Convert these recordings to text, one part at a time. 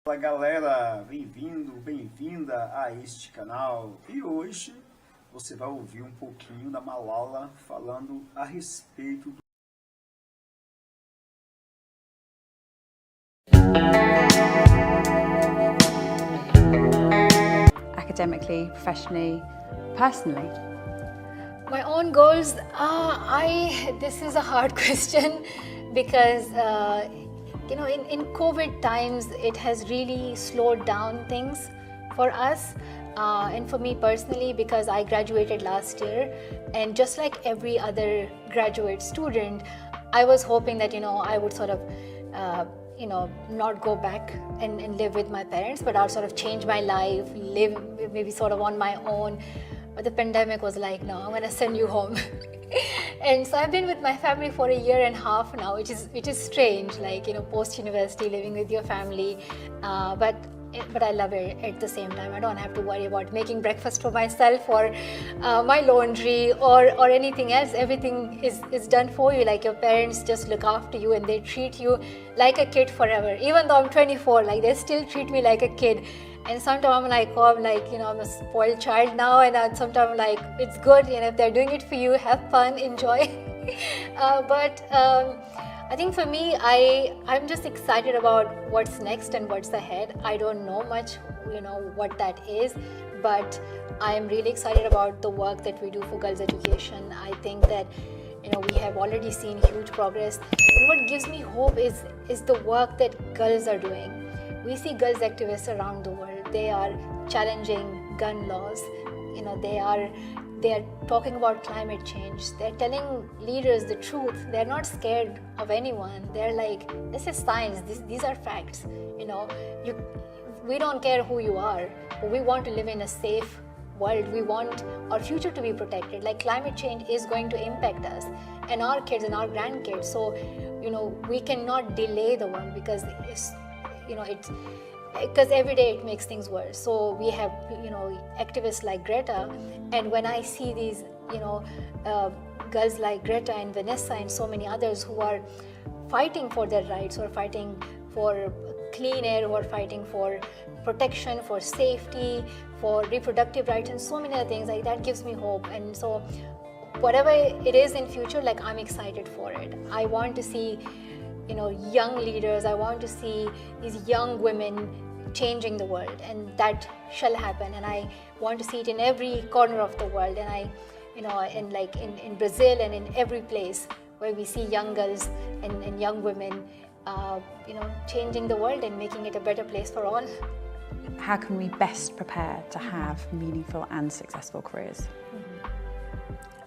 Fala galera, bem-vindo, bem-vinda a este canal. E hoje você vai ouvir um pouquinho da Malala falando a respeito do academically, professionally, personally? My own goals, this is a hard question because, in COVID times, it has really slowed down things for us. And for me personally, because I graduated last year, and just like every other graduate student, I was hoping that, I would sort of, not go back and live with my parents, but I'll sort of change my life, live maybe sort of on my own. But the pandemic was like, no, I'm gonna send you home. And so I've been with my family for a year and a half now, which is strange, like, post-university, living with your family. But I love it at the same time. I don't have to worry about making breakfast for myself or my laundry or anything else. Everything is done for you. Like, your parents just look after you and they treat you like a kid forever. Even though I'm 24, like, they still treat me like a kid. And sometimes I'm like, I'm a spoiled child now. And sometimes I'm like, it's good. If they're doing it for you, have fun, enjoy. I think for me, I'm just excited about what's next and what's ahead. I don't know much, what that is, but I'm really excited about the work that we do for girls' education. I think that, we have already seen huge progress. And what gives me hope is the work that girls are doing. We see girls activists around the world. They are challenging gun laws. They are talking about climate change. They're telling leaders the truth. They're not scared of anyone. They're like, this is science. These are facts. We don't care who you are, but we want to live in a safe world. We want our future to be protected. Like, climate change is going to impact us and our kids and our grandkids. So, we cannot delay the one because because every day it makes things worse. So we have, activists like Greta, and when I see these, girls like Greta and Vanessa and so many others who are fighting for their rights, or fighting for clean air, or fighting for protection, for safety, for reproductive rights, and so many other things, like, that gives me hope. And so whatever it is in future, like, I'm excited for it. I want to see young leaders. I want to see these young women changing the world, and that shall happen. And I want to see it in every corner of the world. And in Brazil and in every place where we see young girls and young women, changing the world and making it a better place for all. How can we best prepare to have meaningful and successful careers?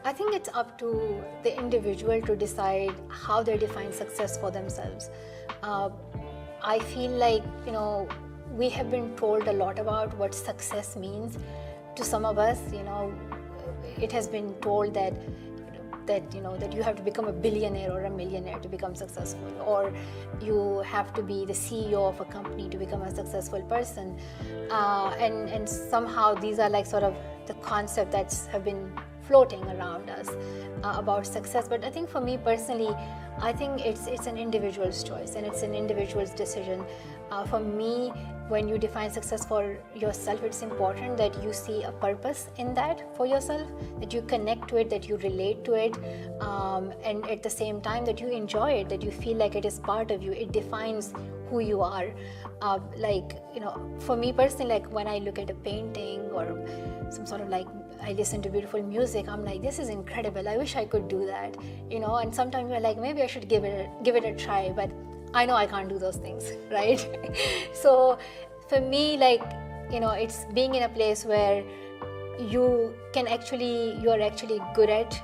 I think it's up to the individual to decide how they define success for themselves. I feel like, we have been told a lot about what success means. To some of us, it has been told that you have to become a billionaire or a millionaire to become successful, or you have to be the CEO of a company to become a successful person. And somehow these are like sort of the concept that's have been floating around us about success. But I think for me personally, I think it's an individual's choice and it's an individual's decision. For me, when you define success for yourself, it's important that you see a purpose in that for yourself, that you connect to it, that you relate to it, and at the same time that you enjoy it, that you feel like it is part of you. It defines who you are. For me personally, like, when I look at a painting or some sort of, like, I listen to beautiful music, I'm like, this is incredible. I wish I could do that, and sometimes you're like, maybe I should give it a try, but I know I can't do those things, right? So for me, like, it's being in a place where you're actually good at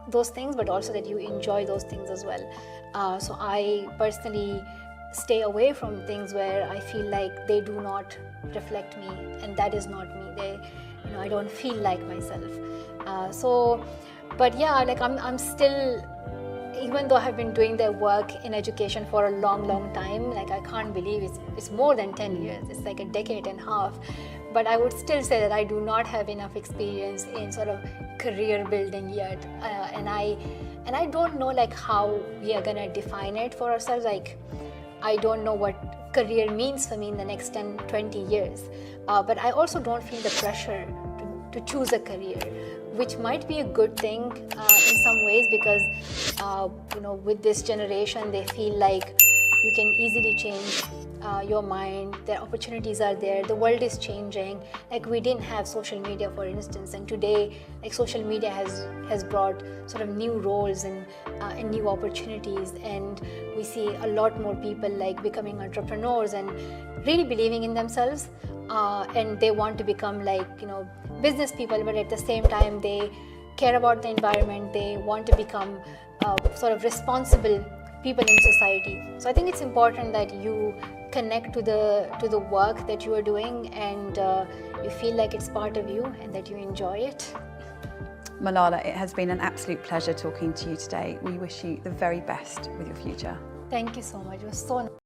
those things, but also that you enjoy those things as well. So I personally stay away from things where I feel like they do not reflect me, and that is not me. I don't feel like myself. But yeah, like, I'm still, even though I have been doing the work in education for a long time, like, I can't believe it's more than 10 years. It's like a decade and a half. But I would still say that I do not have enough experience in sort of career building yet. And I don't know, like, how we are gonna define it for ourselves. Like, I don't know what career means for me in the next 10, 20 years. But I also don't feel the pressure to choose a career, which might be a good thing in some ways, because with this generation they feel like you can easily change your mind, the opportunities are there, the world is changing. Like, we didn't have social media, for instance, and today like social media has brought sort of new roles and new opportunities, and we see a lot more people like becoming entrepreneurs and really believing in themselves, and they want to become like business people, but at the same time they care about the environment, they want to become sort of responsible people in society. So I think it's important that you connect to the work that you are doing, and you feel like it's part of you and that you enjoy it. Malala, it has been an absolute pleasure talking to you today. We wish you the very best with your future. Thank you so much. It was so